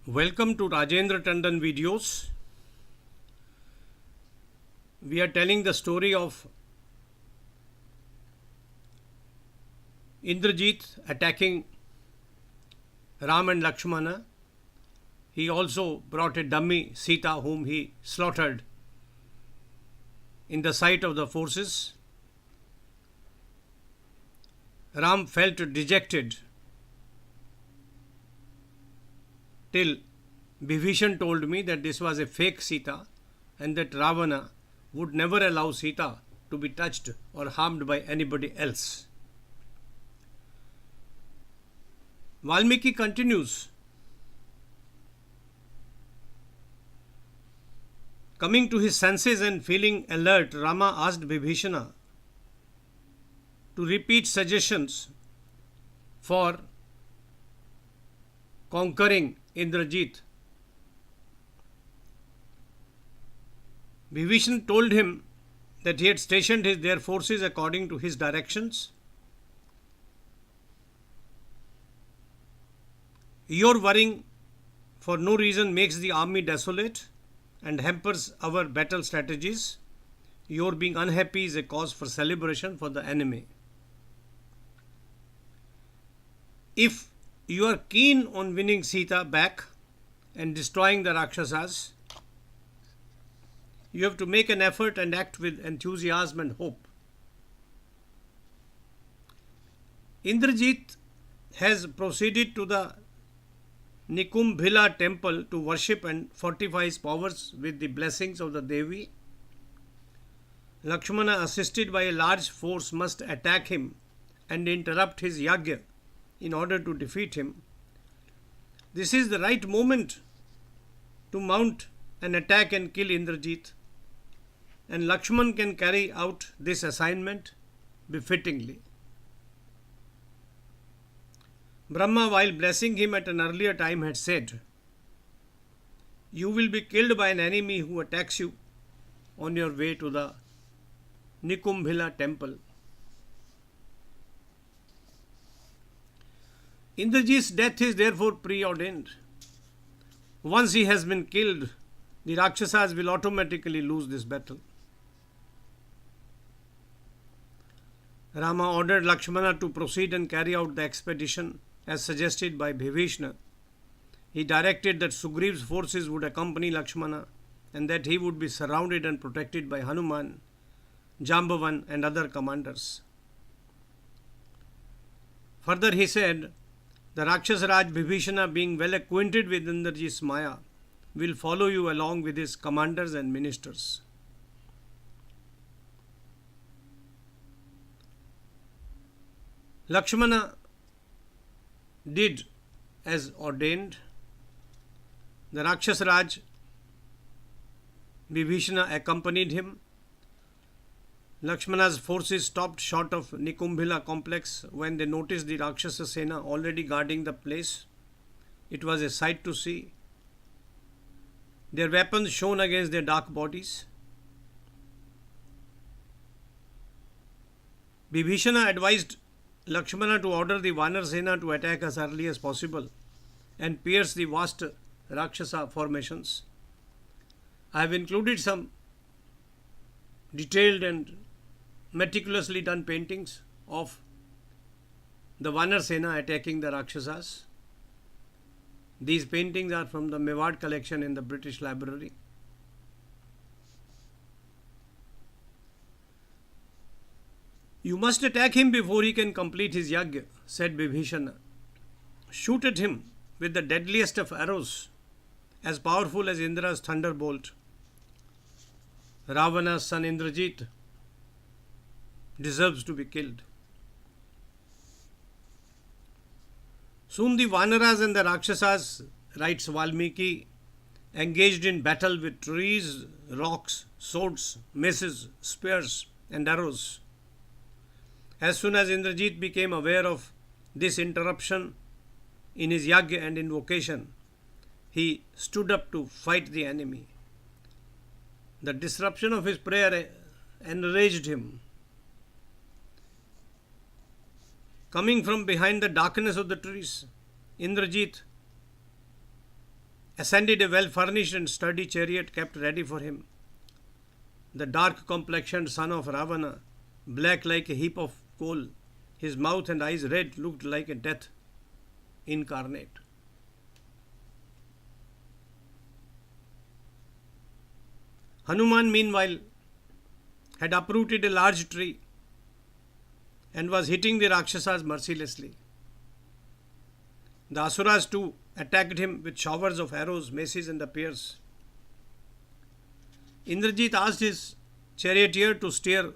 Welcome to Rajendra Tandon videos. We are telling the story of Indrajit attacking Ram and Lakshmana. He also brought a dummy Sita whom he slaughtered in the sight of the forces. Ram felt dejected till Bibhishan told me that this was a fake Sita and that Ravana would never allow Sita to be touched or harmed by anybody else. Valmiki continues. Coming to his senses and feeling alert, Rama asked Bibhishana to repeat suggestions for conquering Indrajit. Bibhishan told him that he had stationed their forces according to his directions. Your worrying for no reason makes the army desolate and hampers our battle strategies. Your being unhappy is a cause for celebration for the enemy. If you are keen on winning Sita back and destroying the Rakshasas, you have to make an effort and act with enthusiasm and hope. Indrajit has proceeded to the Nikumbhila temple to worship and fortify his powers with the blessings of the Devi. Lakshmana, assisted by a large force, must attack him and interrupt his yagya in order to defeat him. This is the right moment to mount an attack and kill Indrajit, and Lakshman can carry out this assignment befittingly. Brahma, while blessing him at an earlier time, had said, "You will be killed by an enemy who attacks you on your way to the Nikumbhila temple." Indrajit's death is therefore preordained. Once he has been killed, the Rakshasas will automatically lose this battle. Rama ordered Lakshmana to proceed and carry out the expedition as suggested by Bibhishana. He directed that Sugriva's forces would accompany Lakshmana and that he would be surrounded and protected by Hanuman, Jambavan and other commanders. Further he said, the Rakshasa Raj Bibhishana, being well acquainted with Indrajit's Maya, will follow you along with his commanders and ministers. Lakshmana did as ordained. The Rakshasa Raj Bibhishana accompanied him. Lakshmana's forces stopped short of Nikumbhila complex when they noticed the Rakshasa Sena already guarding the place. It was a sight to see. Their weapons shone against their dark bodies. Bibhishana advised Lakshmana to order the Vanar Sena to attack as early as possible and pierce the vast Rakshasa formations. I have included some detailed and meticulously done paintings of the Vanar Sena attacking the Rakshasas. These paintings are from the Mewad collection in the British Library. You must attack him before he can complete his yagya, said Bibhishana. Shoot at him with the deadliest of arrows, as powerful as Indra's thunderbolt. Ravana's son Indrajit deserves to be killed. Soon the Vanaras and the Rakshasas, writes Valmiki, engaged in battle with trees, rocks, swords, maces, spears and arrows. As soon as Indrajit became aware of this interruption in his yagya and invocation, he stood up to fight the enemy. The disruption of his prayer enraged him. Coming from behind the darkness of the trees, Indrajit ascended a well-furnished and sturdy chariot kept ready for him. The dark-complexioned son of Ravana, black like a heap of coal, his mouth and eyes red, looked like a death incarnate. Hanuman, meanwhile, had uprooted a large tree and was hitting the Rakshasas mercilessly. The Asuras too attacked him with showers of arrows, maces and spears. Indrajit asked his charioteer to steer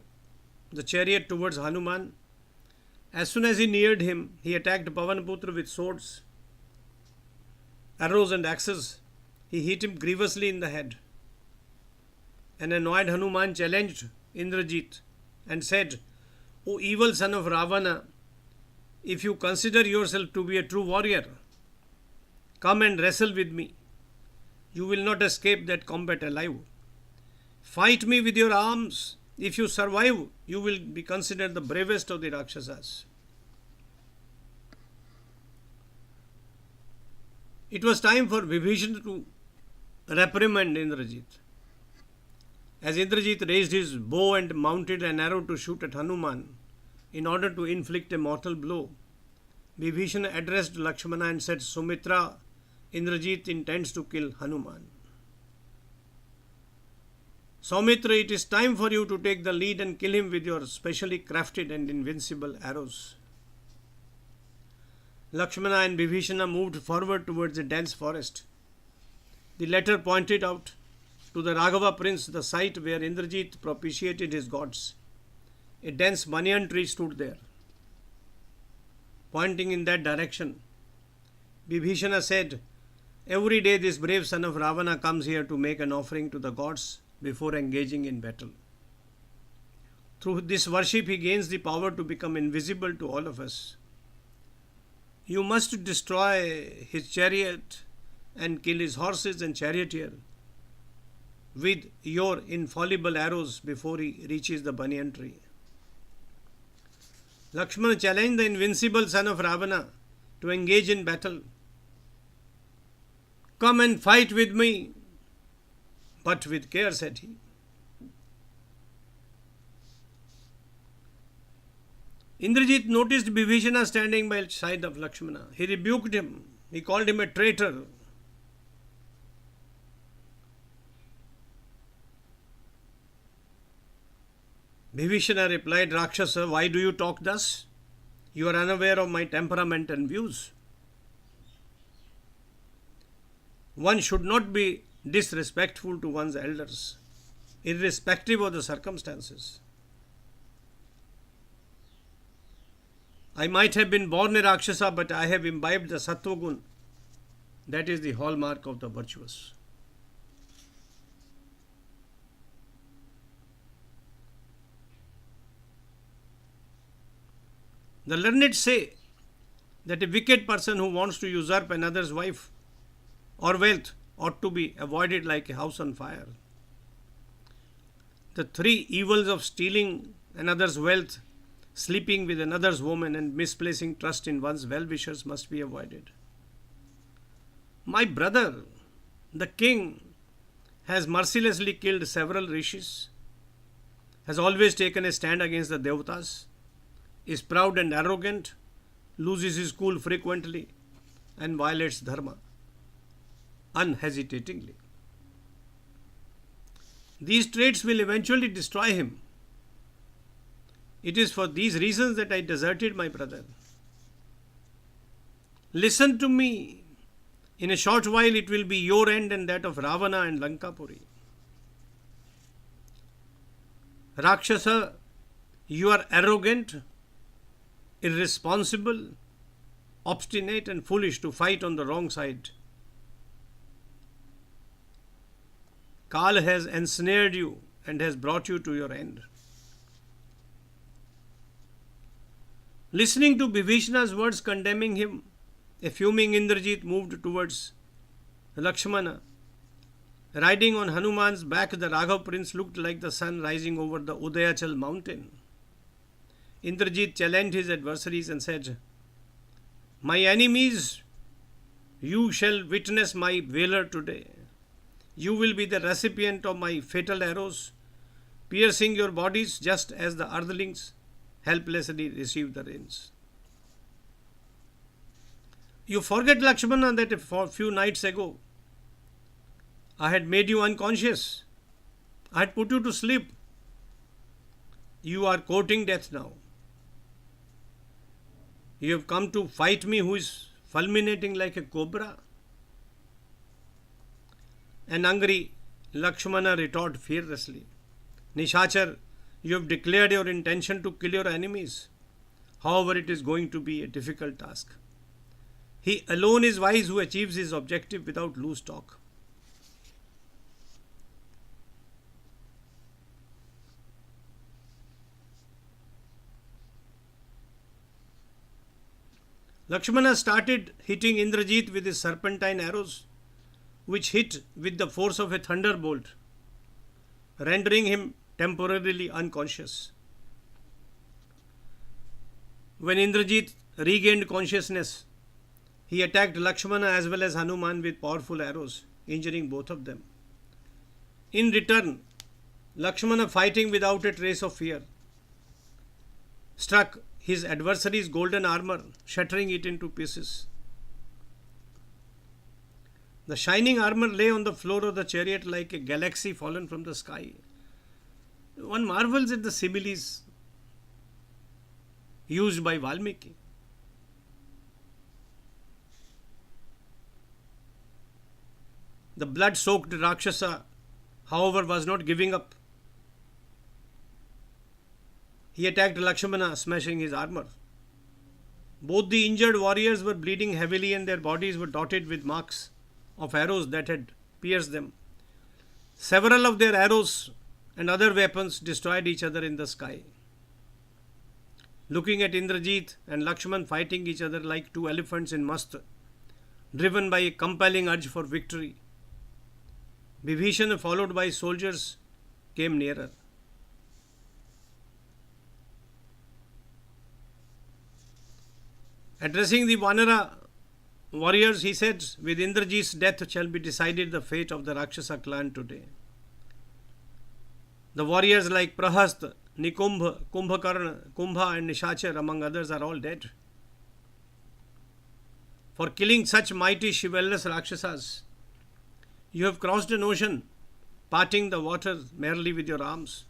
the chariot towards Hanuman. As soon as he neared him, he attacked Pavanputra with swords, arrows and axes. He hit him grievously in the head. An annoyed Hanuman challenged Indrajit and said, "O evil son of Ravana, if you consider yourself to be a true warrior, come and wrestle with me. You will not escape that combat alive. Fight me with your arms. If you survive, you will be considered the bravest of the Rakshasas." It was time for Vibhishana to reprimand Indrajit. As Indrajit raised his bow and mounted an arrow to shoot at Hanuman in order to inflict a mortal blow, Vibhishana addressed Lakshmana and said, "Sumitra, Indrajit intends to kill Hanuman. Saumitra, it is time for you to take the lead and kill him with your specially crafted and invincible arrows." Lakshmana and Vibhishana moved forward towards a dense forest. The latter pointed out to the Raghava prince the site where Indrajit propitiated his gods. A dense banyan tree stood there. Pointing in that direction, Vibhishana said, "Every day this brave son of Ravana comes here to make an offering to the gods before engaging in battle. Through this worship he gains the power to become invisible to all of us. You must destroy his chariot and kill his horses and charioteer with your infallible arrows before he reaches the banyan tree." Lakshmana challenged the invincible son of Ravana to engage in battle. "Come and fight with me, but with care," said he. Indrajit noticed Vibhishana standing by the side of Lakshmana. He rebuked him. He called him a traitor. Vibhishana replied, "Rakshasa, why do you talk thus? You are unaware of my temperament and views. One should not be disrespectful to one's elders, irrespective of the circumstances. I might have been born a Rakshasa, but I have imbibed the Sattva Gun. That is the hallmark of the virtuous." The learned say that a wicked person who wants to usurp another's wife or wealth ought to be avoided like a house on fire. The three evils of stealing another's wealth, sleeping with another's woman, and misplacing trust in one's well-wishers must be avoided. My brother, the king, has mercilessly killed several rishis, has always taken a stand against the devatas, is proud and arrogant, loses his cool frequently, and violates dharma unhesitatingly. These traits will eventually destroy him. It is for these reasons that I deserted my brother. Listen to me. In a short while it will be your end and that of Ravana and Lankapuri. Rakshasa, you are arrogant, irresponsible, obstinate and foolish to fight on the wrong side. Kal has ensnared you and has brought you to your end." Listening to Vibhishana's words condemning him, a fuming Indrajit moved towards Lakshmana. Riding on Hanuman's back, the Raghav prince looked like the sun rising over the Udayachal mountain. Indrajit challenged his adversaries and said, "My enemies You shall witness my valor today. You will be the recipient of my fatal arrows, piercing your bodies just as the earthlings helplessly receive the rains. You forget, Lakshmana, that a few nights ago I had made you unconscious. I had put you to sleep. You are courting death now. You have come to fight me who is fulminating like a cobra. And angry, Lakshmana retorted fearlessly, Nishachar, you have declared your intention to kill your enemies. However, it is going to be a difficult task. He alone is wise who achieves his objective without loose talk. Lakshmana started hitting Indrajit with his serpentine arrows, which hit with the force of a thunderbolt, rendering him temporarily unconscious. When Indrajit regained consciousness, he attacked Lakshmana as well as Hanuman with powerful arrows, injuring both of them. In return, Lakshmana, fighting without a trace of fear, struck his adversary's golden armor, shattering it into pieces. The shining armor lay on the floor of the chariot like a galaxy fallen from the sky. One marvels at the similes used by Valmiki. The blood-soaked Rakshasa, however, was not giving up. He attacked Lakshmana, smashing his armor. Both the injured warriors were bleeding heavily and their bodies were dotted with marks of arrows that had pierced them. Several of their arrows and other weapons destroyed each other in the sky. Looking at Indrajit and Lakshman fighting each other like two elephants in mast, driven by a compelling urge for victory, Vibhishana, followed by soldiers, came nearer. Addressing the Vanara warriors, he said, with Indrajit's death shall be decided the fate of the Rakshasa clan today. The warriors like Prahasta, Nikumbha, Kumbhakarna, Kumbha and Nishachar, among others, are all dead. For killing such mighty chivalrous Rakshasas, you have crossed an ocean, parting the water merely with your arms.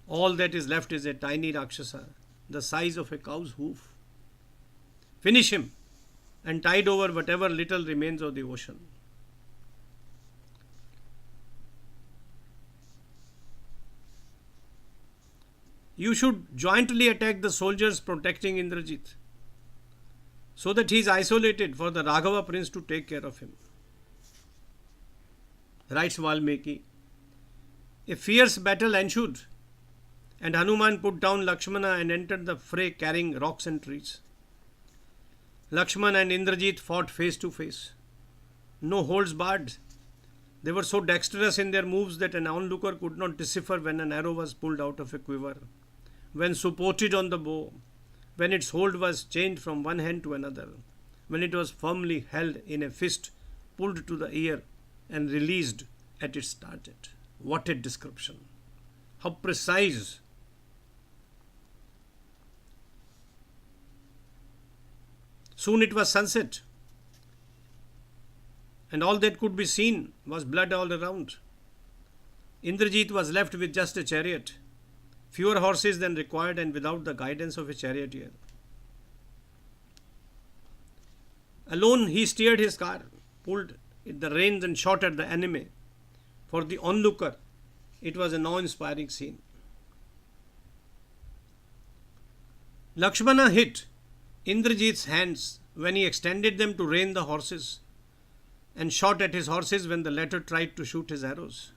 All that is left is a tiny Rakshasa, the size of a cow's hoof. Finish him and tide over whatever little remains of the ocean. You should jointly attack the soldiers protecting Indrajit, so that he is isolated for the Raghava prince to take care of him. Writes Valmiki, a fierce battle ensued, and Hanuman put down Lakshmana and entered the fray carrying rocks and trees. Lakshman and Indrajit fought face to face. No holds barred. They were so dexterous in their moves that an onlooker could not decipher when an arrow was pulled out of a quiver, when supported on the bow, when its hold was changed from one hand to another, when it was firmly held in a fist, pulled to the ear, and released at its target. What a description! How precise! Soon it was sunset, and all that could be seen was blood all around. Indrajit was left with just a chariot, fewer horses than required, and without the guidance of a charioteer. Alone he steered his car, pulled the reins and shot at the enemy. For the onlooker, it was an awe-inspiring scene. Lakshmana hit Indrajit's hands when he extended them to rein the horses, and shot at his horses when the latter tried to shoot his arrows.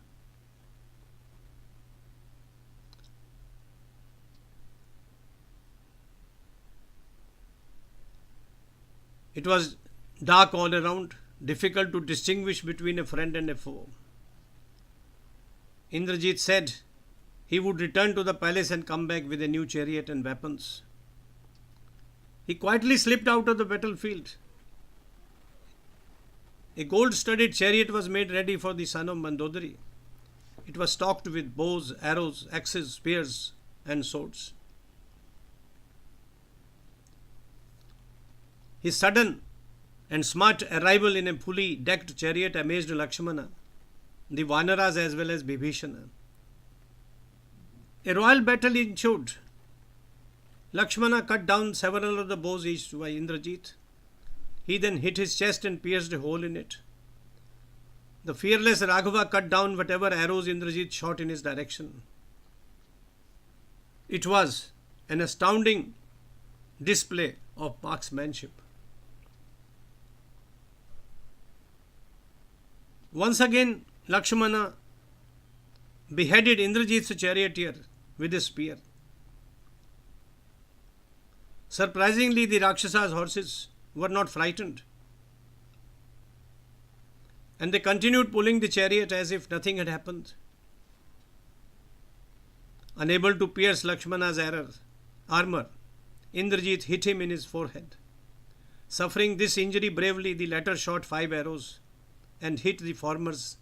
It was dark all around, difficult to distinguish between a friend and a foe. Indrajit said he would return to the palace and come back with a new chariot and weapons. He quietly slipped out of the battlefield. A gold-studded chariot was made ready for the son of Mandodari. It was stocked with bows, arrows, axes, spears, and swords. His sudden and smart arrival in a fully decked chariot amazed Lakshmana, the Vanaras as well as Bibhishana. A royal battle ensued. Lakshmana cut down several of the bows issued by Indrajit. He then hit his chest and pierced a hole in it. The fearless Raghava cut down whatever arrows Indrajit shot in his direction. It was an astounding display of marksmanship. Once again, Lakshmana beheaded Indrajit's charioteer with a spear. Surprisingly, the Rakshasa's horses were not frightened, and they continued pulling the chariot as if nothing had happened. Unable to pierce Lakshmana's armor, Indrajit hit him in his forehead. Suffering this injury bravely, the latter shot 5 arrows and hit the former's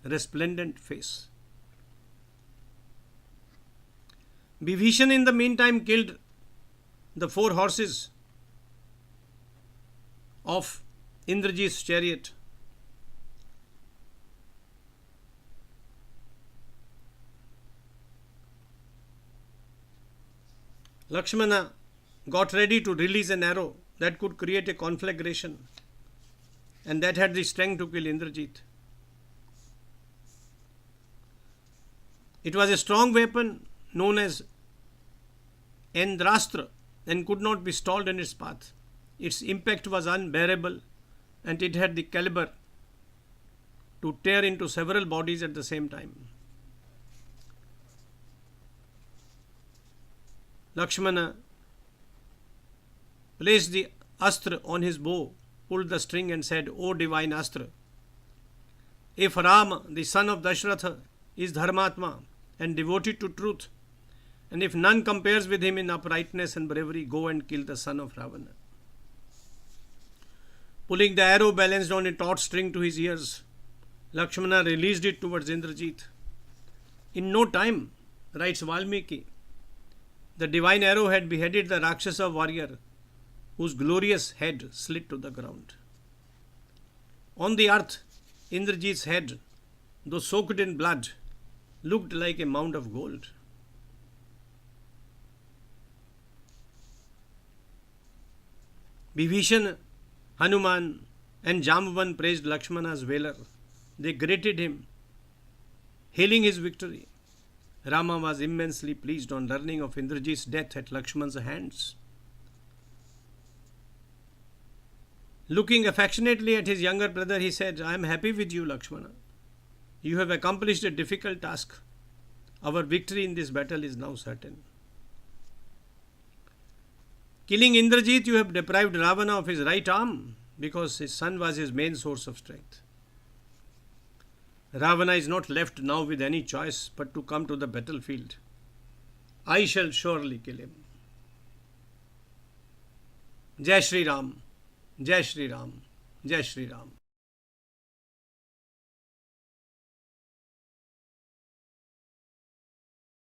resplendent face. Bibhishan in the meantime killed the 4 horses of Indrajit's chariot. Lakshmana got ready to release an arrow that could create a conflagration, and that had the strength to kill Indrajit. It was a strong weapon known as Endrastra and could not be stalled in its path. Its impact was unbearable, and it had the caliber to tear into several bodies at the same time. Lakshmana placed the astra on his bow, pulled the string and said, "O divine astra, if Rama, the son of Dashratha, is Dharmatma and devoted to truth, and if none compares with him in uprightness and bravery, go and kill the son of Ravana." Pulling the arrow balanced on a taut string to his ears, Lakshmana released it towards Indrajit. In no time, writes Valmiki, the divine arrow had beheaded the Rakshasa warrior, whose glorious head slid to the ground. On the earth, Indrajit's head, though soaked in blood, looked like a mound of gold. Bibhishan, Hanuman, and Jamban praised Lakshmana's valor. They greeted him, hailing his victory. Rama was immensely pleased on learning of Indrajit's death at Lakshmana's hands. Looking affectionately at his younger brother, he said, "I am happy with you, Lakshmana. You have accomplished a difficult task. Our victory in this battle is now certain. Killing Indrajit, you have deprived Ravana of his right arm because his son was his main source of strength. Ravana is not left now with any choice but to come to the battlefield. I shall surely kill him. Jai Shri Ram, Jai Shri Ram, Jai Shri Ram."